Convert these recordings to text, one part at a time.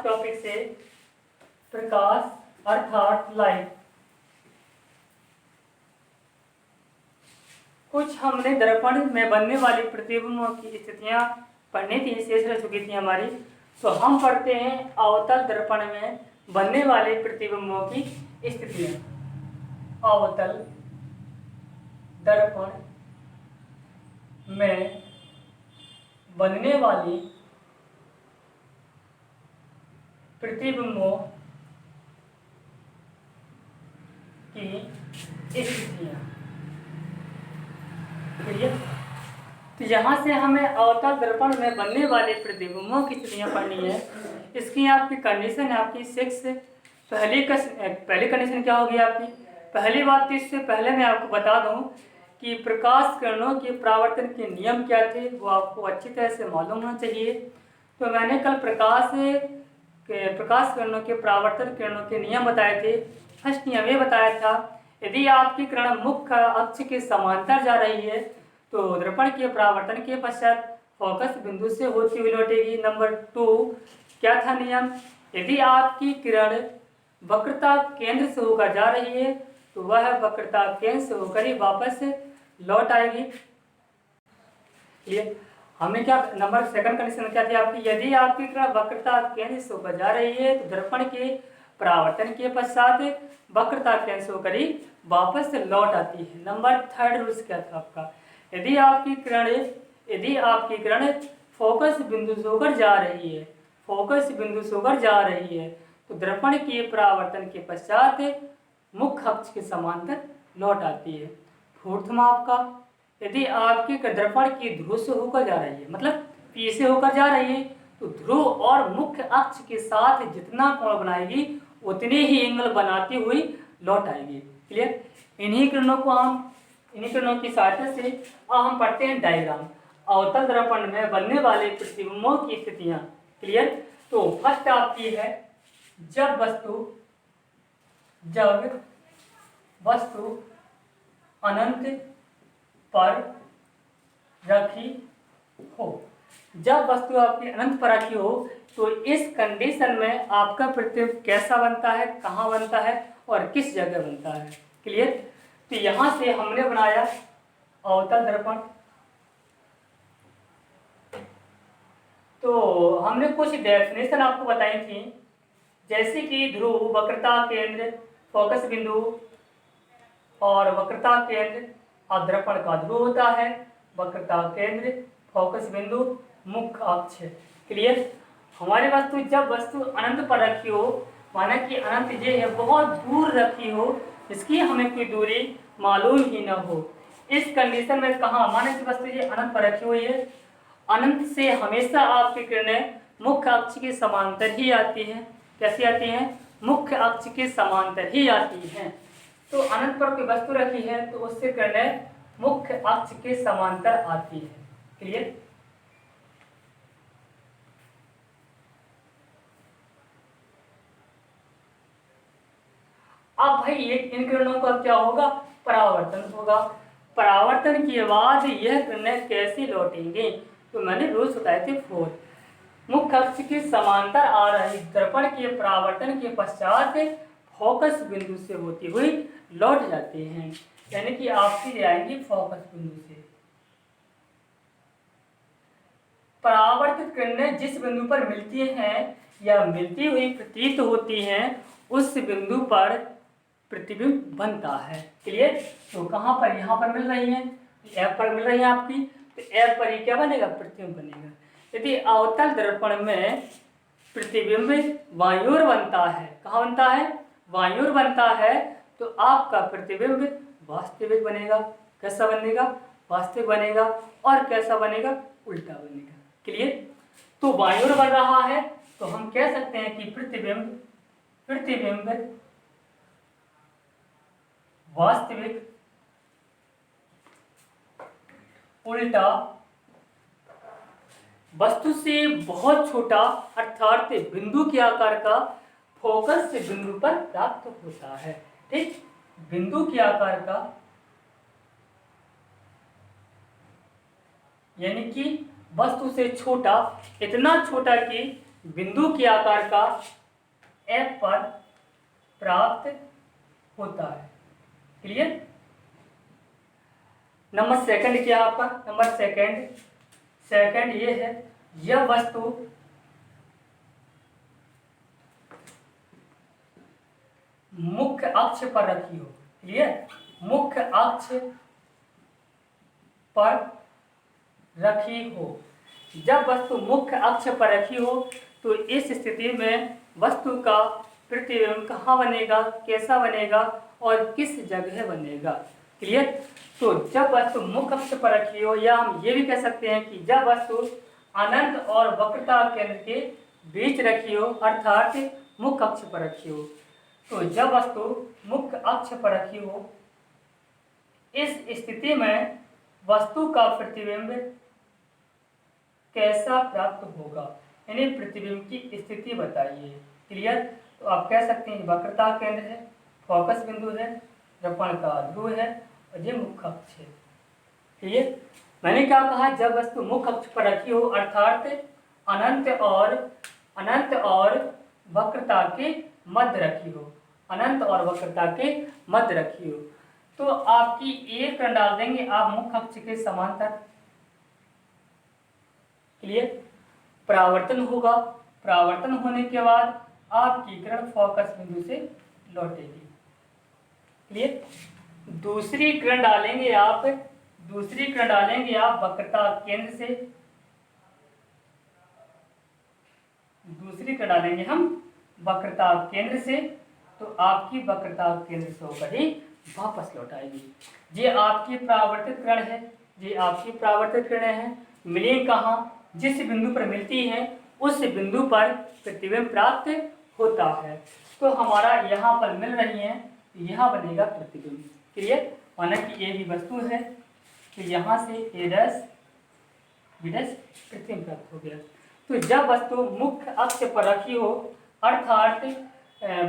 आज टॉपिक से प्रकाश अर्थात लाइट। कुछ हमने दर्पण में बनने वाली प्रतिबिंबों की स्थितियां पढ़नी थी, शेष रह चुकी थी हमारी। तो हम पढ़ते हैं अवतल दर्पण में बनने वाले प्रतिबिंबों की स्थितियां। अवतल दर्पण में बनने वाली प्रतिबिंबों की स्थितियां। तो यहाँ से हमें अवतल दर्पण में बनने वाले प्रतिबिंबों की स्थितियां पढ़नी है। इसकी आपकी कंडीशन है आपकी 6। पहली कंडीशन क्या होगी आपकी? पहली बात तो इससे पहले मैं आपको बता दूं कि प्रकाश किरणों के परावर्तन के नियम क्या थे, वो आपको अच्छी तरह से मालूम होना चाहिए। तो मैंने कल प्रकाश किरणों के परावर्तन किरणों के नियम बताए थे। फर्स्ट नियम ये बताया था, यदि आपकी किरण मुख्य अक्ष के समांतर जा रही है तो दर्पण के परावर्तन के पश्चात फोकस बिंदु से होती हुई लौटेगी। नंबर 2 क्या था नियम? यदि आपकी किरण वक्रता केंद्र से होकर जा रही है तो वह वक्रता केंद्र से होकर ही वापस लौट आएगी। ये हमें क्या नंबर सेकंड कंडीशन क्या थी आपकी? यदि आपकी किरण वक्रता केंद्र से होकर जा रही है तो दर्पण के परावर्तन के पश्चात वक्रता केंद्र से होकर ही वापस लौट आती है। नंबर थर्ड रूल्स क्या था आपका? यदि आपकी किरण फोकस बिंदु से होकर जा रही है तो दर्पण के परावर्तन के पश्चात मुख्य अक्ष के समांतर लौट आती है। फोर्थ में आपका, यदि आपकी दर्पण की ध्रुव से होकर जा रही है, मतलब पी से होकर जा रही है, तो ध्रुव और मुख्य अक्ष के साथ जितना कोण बनाएगी उतने ही एंगल बनाती हुई लौट आएगी। क्लियर? इन्हीं किरणों की सहायता से हम पढ़ते हैं डायग्राम। अवतल दर्पण में बनने वाले प्रतिबिंबों की स्थितियां। क्लियर? तो फर्स्ट आपकी है, जब वस्तु अनंत पर रखी हो। जब वस्तु आपकी अनंत पर रखी हो तो इस कंडीशन में आपका प्रतिबिंब कैसा बनता है, कहाँ बनता है और किस जगह बनता है। क्लियर? तो यहां से हमने बनाया अवतल दर्पण। तो हमने कुछ डेफिनेशन आपको बताई थी, जैसे कि ध्रुव, वक्रता केंद्र, फोकस बिंदु और वक्रता केंद्र दर्पण का ध्रुव होता है, वक्रता केंद्र, फोकस बिंदु, मुख्य अक्ष। क्लियर? हमारे वस्तु जब वस्तु अनंत पर रखी हो, माना कि अनंत ये है बहुत दूर रखी हो, इसकी हमें कोई दूरी मालूम ही न हो, इस कंडीशन में कहा माना कि वस्तु ये अनंत पर रखी हुई है, अनंत से हमेशा आपकी किरणें मुख्य अक्ष के समांतर ही आती हैं। कैसी आती हैं? मुख्य अक्ष के समांतर ही आती हैं। तो अनंत पर कोई वस्तु रखी है तो उससे किरणें मुख्य अक्ष के समांतर आती है। क्लियर? अब भाई इन किरणों का क्या होगा? परावर्तन होगा। परावर्तन के बाद यह किरणें कैसे लौटेंगे? तो मैंने रूल्स बताए थे 4। मुख्य अक्ष के समांतर आ रही दर्पण के परावर्तन के पश्चात फोकस बिंदु से होती हुई लौट जाते हैं, यानी कि आपकी आएंगी फोकस बिंदु से। परावर्तित किरणें जिस बिंदु पर मिलती हैं या मिलती हुई प्रतीत होती हैं उस बिंदु पर प्रतिबिंब बनता है। क्लियर? तो कहां पर? यहां पर मिल रही है, F पर मिल रही है आपकी, तो F पर ही क्या बनेगा? प्रतिबिंब बनेगा। यदि अवतल दर्पण में प्रतिबिंब वायुर बनता है, कहाँ बनता है? वायुर बनता है, तो आपका प्रतिबिंब वास्तविक बनेगा। कैसा बनेगा? वास्तविक बनेगा। और कैसा बनेगा? उल्टा बनेगा। क्लियर? तो वायुर बन रहा है तो हम कह सकते हैं कि प्रतिबिंब वास्तविक, उल्टा, वस्तु से बहुत छोटा अर्थात बिंदु के आकार का फोकस से बिंदु पर प्राप्त होता है। ठीक? बिंदु के आकार का, यानी कि वस्तु से छोटा, इतना छोटा कि बिंदु के आकार का F पर प्राप्त होता है। क्लियर। नंबर सेकंड क्या आपका, नंबर सेकंड ये है, यह वस्तु मुख्य अक्ष पर रखी हो। क्लियर। मुख्य अक्ष पर रखी हो। जब वस्तु मुख्य अक्ष पर रखी हो तो इस स्थिति में वस्तु का प्रतिबिंब कहाँ बनेगा, कैसा बनेगा और किस जगह बनेगा। क्लियर। तो जब वस्तु मुख्य अक्ष पर रखी हो, या हम ये भी कह सकते हैं कि जब वस्तु अनंत और वक्रता केंद्र के बीच रखी हो, अर्थात मुख्य अक्ष पर रखी हो। तो जब वस्तु मुख्य अक्ष पर रखी हो, इस स्थिति में वस्तु का प्रतिबिंब कैसा प्राप्त होगा, यानी प्रतिबिंब की स्थिति बताइए। क्लियर। तो आप कह सकते हैं वक्रता केंद्र है, फोकस बिंदु है, दर्पण का ध्रुव है और ये मुख्य अक्ष है। क्लियर। मैंने क्या कहा, जब वस्तु मुख्य अक्ष पर रखी हो अर्थात अनंत और वक्रता के मध्य रखी हो, अनंत और वक्रता के मध्य रखी हो, तो आपकी एक किरण डाल देंगे आप मुख्य अक्ष के समांतर। क्लियर। परावर्तन होगा, परावर्तन होने के बाद आपकी किरण फोकस बिंदु से लौटेगी। क्लियर। दूसरी किरण डालेंगे आप वक्रता केंद्र से, दूसरी किरण डालेंगे हम वक्रता केंद्र से, तो आपकी वक्रता केंद्र से होकर ही वापस लौट आएगी। ये आपकी परावर्तित किरण है, ये आपकी परावर्तित किरणें हैं। मिलें कहाँ, जिस बिंदु पर मिलती है उस बिंदु पर प्रतिबिंब प्राप्त होता है। तो हमारा यहाँ पर मिल रही है, यहाँ बनेगा प्रतिबिंब। क्लियर। माना कि ये भी वस्तु है, तो यहाँ से A' B' प्रतिबिंब प्राप्त हो गया। तो जब वस्तु मुख्य अक्ष पर रखी हो अर्थात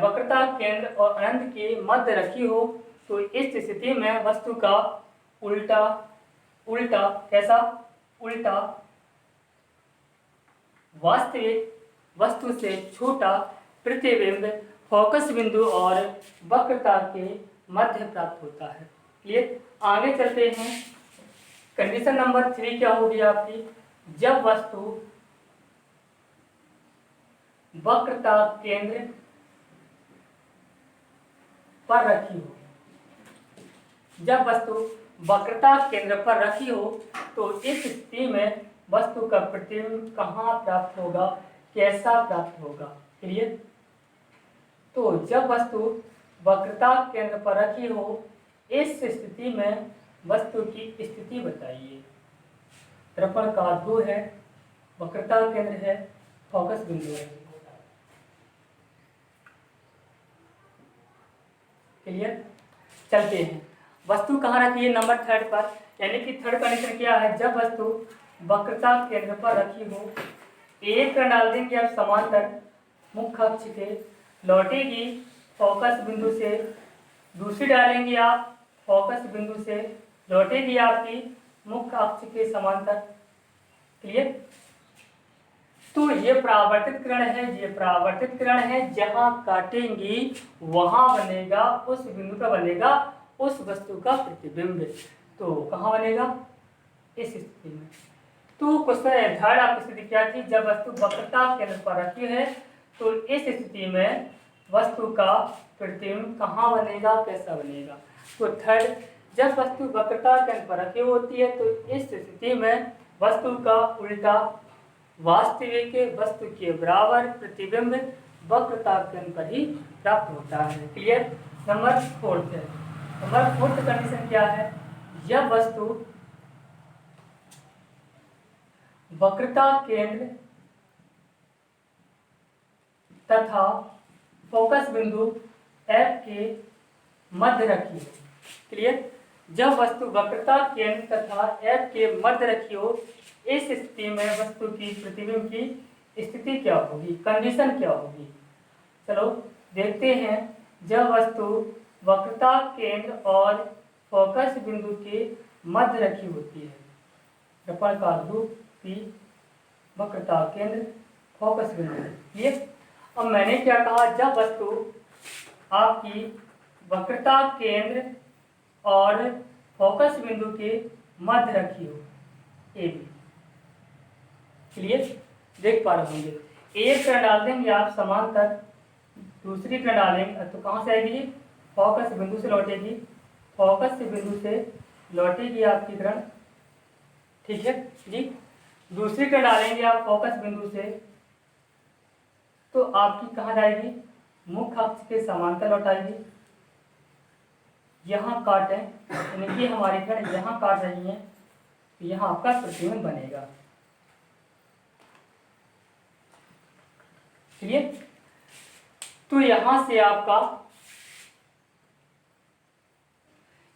वक्रता केंद्र और अनंत के मध्य रखी हो, तो इस स्थिति में वस्तु का उल्टा कैसा, उल्टा वास्तविक वस्तु से छोटा प्रतिबिंब फोकस बिंदु और वक्रता के मध्य प्राप्त होता है। क्लियर। आगे चलते हैं। कंडीशन नंबर 3 क्या होगी आपकी, जब वस्तु वक्रता केंद्र पर रखी हो, जब वस्तु वक्रता केंद्र पर रखी हो तो इस स्थिति में वस्तु का प्रतिबिंब कहाँ प्राप्त होगा, कैसा प्राप्त होगा। क्लियर। तो जब वस्तु वक्रता केंद्र पर रखी हो, इस स्थिति में वस्तु की स्थिति बताइए। दर्पण का ध्रुव है, वक्रता केंद्र है, फोकस बिंदु है। क्लियर। चलते हैं, वस्तु कहाँ रखी है, नंबर 3 पर, यानी कि थर्ड कंडीशन क्या है, जब वस्तु वक्रता केंद्र पर रखी हो, एक किरण डाल देंगे आप समांतर मुख्य अक्ष के, लौटेगी फोकस बिंदु से, दूसरी डालेंगे आप फोकस बिंदु से, लौटेगी आपकी मुख्य अक्ष के समांतर। क्लियर। तो ये परावर्तित किरण है, ये परावर्तित किरण है, जहां काटेंगी वहां बनेगा, उस बिंदु पर बनेगा उस वस्तु का प्रतिबिंब। तो कहाँ बनेगा, इस स्थिति में। तो क्वेश्चन निर्धारण आपकी स्थिति क्या थी, जब वस्तु वक्रता केंद्र पर रखी है तो इस स्थिति में वस्तु का प्रतिबिंब कहाँ बनेगा, कैसा बनेगा। तो थर्ड, जब वस्तु वक्रता केंद्र पर रखी होती है तो इस स्थिति में वस्तु का उल्टा वास्तविक वस्तु के बराबर प्रतिबिंब वक्रता केंद्र पर ही प्राप्त होता है। क्लियर। नंबर 4 है, नंबर 4 कंडीशन क्या है, जब वस्तु वक्रता केंद्र तथा फोकस बिंदु F के मध्य रखी हो। क्लियर। जब वस्तु वक्रता केंद्र तथा F के मध्य रखी हो, इस स्थिति में वस्तु की प्रतिबिंब की स्थिति क्या होगी, कंडीशन क्या होगी। चलो देखते हैं। जब वस्तु वक्रता केंद्र और फोकस बिंदु के मध्य रखी होती है, दर्पण का ध्रुव P, वक्रता केंद्र फोकस बिंदु। ये अब मैंने क्या कहा, जब वस्तु आपकी वक्रता केंद्र और फोकस बिंदु के मध्य रखी हो, ए बी। क्लियर? देख पा रहे होंगे, एक किरण डाल देंगे आप समांतर, दूसरी किरण डालेंगे तो कहाँ से आएगी? फोकस बिंदु से लौटेगी, फोकस बिंदु से लौटेगी आपकी किरण। ठीक है जी। दूसरी किरण डालेंगे आप फोकस बिंदु से तो आपकी कहाँ जाएगी? मुख्य अक्ष के समांतर लौटाएगी। यहाँ काटे, यानी कि हमारी किरण यहाँ काट रही है, तो यहाँ आपका प्रतिबिंब बनेगा। क्लियर? तो यहां से आपका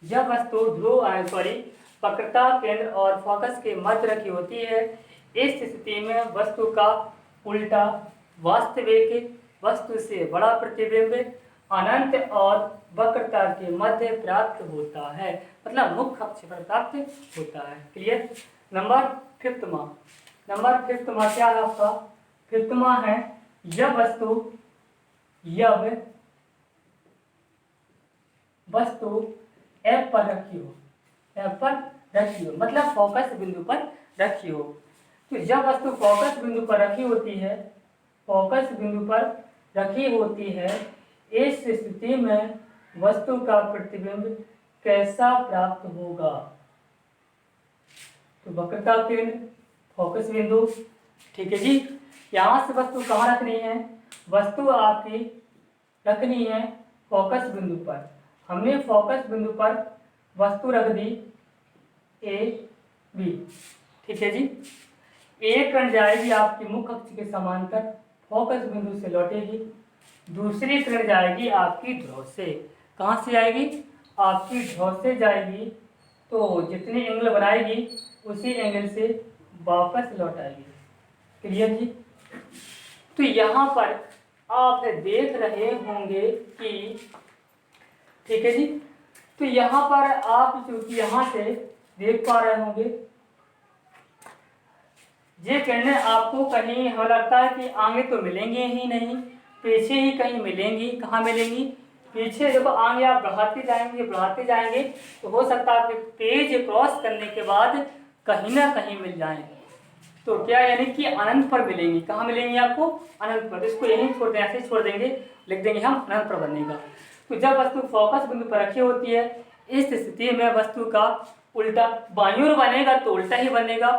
जब वस्तु ध्रुव वक्रता केंद्र और फोकस के मध्य रखी होती है, इस स्थिति में वस्तु का उल्टा वास्तविक वस्तु से बड़ा प्रतिबिंब अनंत और वक्रता के मध्य प्राप्त होता है, मतलब मुख्य अक्ष पर प्राप्त होता है। क्लियर? नंबर फिफ्थ मा क्या है आपका? फिफ्थ मा है, जब वस्तु एफ पर रखी हो, मतलब फोकस बिंदु पर रखी हो। तो जब वस्तु फोकस बिंदु पर रखी होती है, इस स्थिति में वस्तु का प्रतिबिंब कैसा प्राप्त होगा? तो वक्रता केंद्र, फोकस बिंदु। ठीक है जी। यहाँ से वस्तु कहाँ रखनी है? वस्तु आपकी रखनी है फोकस बिंदु पर। हमने फोकस बिंदु पर वस्तु रख दी ए बी। ठीक है जी। एक किरण जाएगी आपकी मुख्य अक्ष के समांतर, फोकस बिंदु से लौटेगी। दूसरी किरण जाएगी आपकी ध्रुव से। कहाँ से आएगी? आपकी ध्रुव से जाएगी, तो जितनी एंगल बनाएगी उसी एंगल से वापस लौट आएगी। क्लियर जी? तो यहाँ पर आप देख रहे होंगे कि, ठीक है जी, तो यहाँ पर आप चूंकि यहाँ से देख पा रहे होंगे, ये किरणें आपको कहीं हमें लगता है कि आगे तो मिलेंगे ही नहीं, पीछे ही कहीं मिलेंगी। कहाँ मिलेंगी? पीछे। देखो आगे आप बढ़ाते जाएंगे तो हो सकता है कि पेज क्रॉस करने के बाद कहीं ना कहीं मिल जाए। तो क्या, यानी कि अनंत पर मिलेंगी। कहाँ मिलेंगी आपको? अनंत पर। इसको यहीं छोड़ दें, ऐसे छोड़ देंगे, लिख देंगे हम अनंत पर बनेगा। तो जब वस्तु फोकस बिंदु पर रखी होती है, इस स्थिति में वस्तु का उल्टा बाईं ओर बनेगा तो उल्टा ही बनेगा,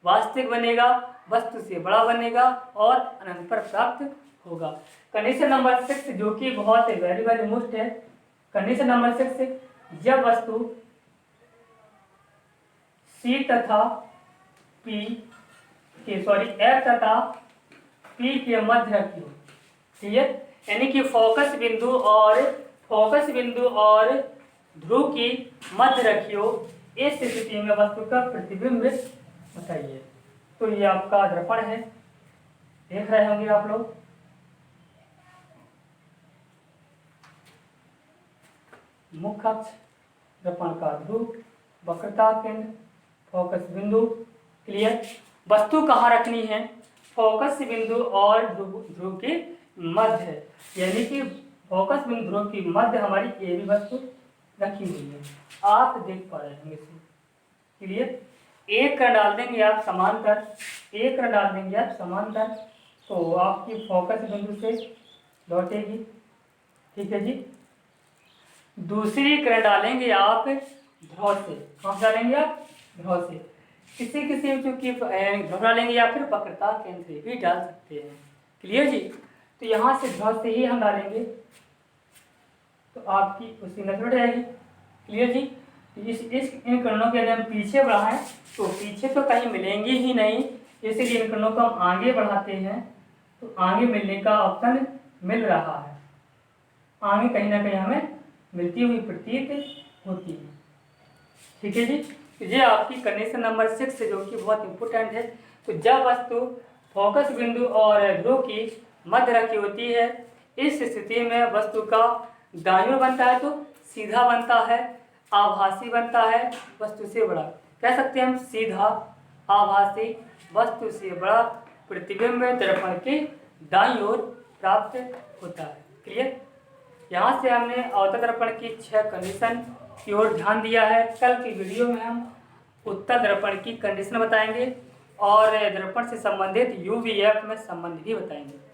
वास्तविक बनेगा, वस्तु से बड़ा बनेगा और अनंत पर प्राप्त होगा। कंडीशन नंबर 6 जो कि बहुत वेरी वेरी मोस्ट है। कंडीशन नंबर 6, जब वस्तु सी तथा पी के एफ तथा पी के मध्य रखी हो। क्लियर? यानी कि फोकस बिंदु और ध्रुव की मध्य रखी हो, इस स्थिति में वस्तु का प्रतिबिंब बताइए। तो ये आपका दर्पण है, देख रहे होंगे आप लोग। मुख्य अक्ष, दर्पण का ध्रुव, वक्रता केंद्र, फोकस बिंदु। क्लियर? वस्तु कहाँ रखनी है? फोकस बिंदु और ध्रुव के मध्य, यानी कि फोकस बिंदु ध्रुव की मध्य हमारी ए बी वस्तु रखी हुई है। आप देख पा रहे होंगे इसे। क्लियर? एक किरण डाल देंगे आप समांतर, तो आपकी फोकस बिंदु से लौटेगी। ठीक है जी। दूसरी किरण डालेंगे आप ध्रुव से। कहाँ से डालेंगे आप? ध्रुव से। किसी चूंकि ध्रुव डालेंगे या फिर वक्रता केंद्र से भी डाल सकते हैं। क्लियर जी? तो यहाँ से ध्रुव से ही हम डालेंगे तो आपकी उसी में जुड़ जाएगी। क्लियर जी? तो इन किरणों के यदि हम पीछे बढ़ाएं तो पीछे तो कहीं मिलेंगी ही नहीं, इसलिए इन किरणों को हम आगे बढ़ाते हैं तो आगे मिलने का ऑप्शन मिल रहा है। आगे कहीं ना कहीं हमें मिलती हुई प्रतीत होती है। ठीक है जी? ये आपकी कंडीशन नंबर 6 जो कि बहुत इंपॉर्टेंट है। तो जब वस्तु फोकस बिंदु और ध्रुव की मध्य रखी होती है, इस स्थिति में वस्तु का दाईं ओर बनता है तो सीधा बनता है, आभासी बनता है, वस्तु से बड़ा। कह सकते हैं हम सीधा, आभासी, वस्तु से बड़ा प्रतिबिंब दर्पण के दाईं ओर प्राप्त होता है। क्लियर। यहाँ से हमने अवतल दर्पण की 6 कंडीशन की ओर ध्यान दिया है। कल की वीडियो में हम उत्तल दर्पण की कंडीशन बताएंगे और दर्पण से संबंधित UVF में संबंध भी बताएंगे।